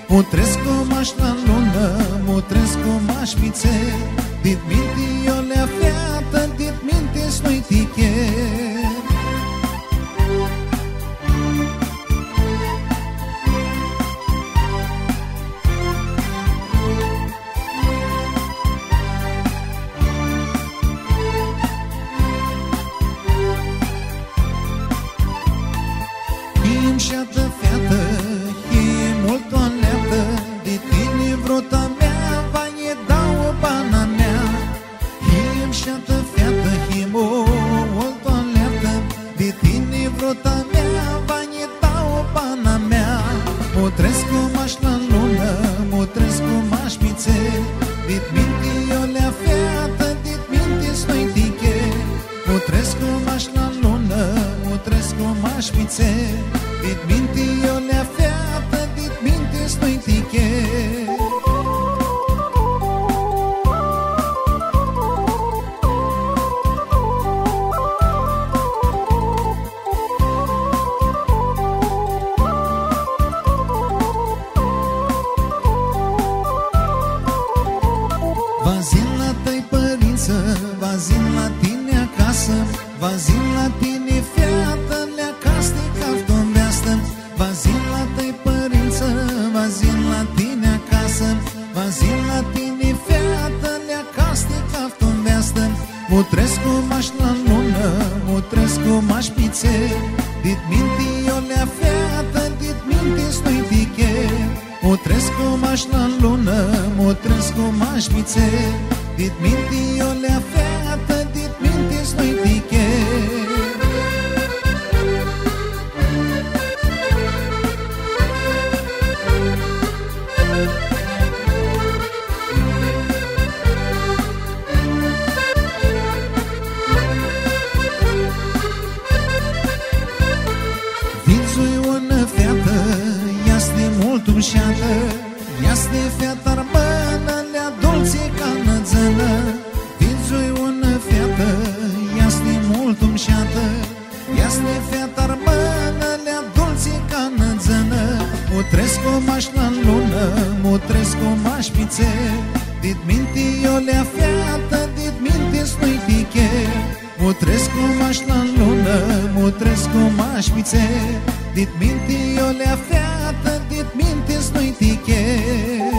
Mutrescu maș la lună, mutrescu maș pițe, dit minti eu le-a fiată, dit minti snui tichet. Șeată feată, e mult o leaptă, de tine vrota mea, va e dau o bana mea. E șeată feată, e mult o leaptă, de tine vrota mea, va e dau o bana mea. Mutrescu maș la lună, mutrescu maș pițe, dit minti eu le-a feată, dit minti snui tichet. Mutrescu maș la lună, mutrescu maș pițe, dit minti eu le-a feată, dit minti snui tichet. Vazin la tăi părință, vazin la tine acasă, vazin la tine feată, le castica dombeastă. Vazin la tăi părință, vazin la tine acasă, vazin la tine feată, le castica dombeastă. Mutrescu maș la lună, mutrescu maș pițe, dit minti eu le-a feată, dit minti snui tichet. Mutrescu maș la lună, mutrescu maș pițe, dit minti eu le-a feată, dit minti snui tichet. Șeată, ia-ste feata armână, le-a dulce ca nățănă. Vințui ună feată, ia-ste mult-mi șeată, ia-ste feata armână, le-a dulce ca nățănă. Mutrescu maș la lună, mutrescu maș pițe, dit minti eu le-a feată, dit minti snui tichet. Mutrescu maș la lună, mutrescu maș pițe, dit minti eu le-a feată, dit minti snui tichet.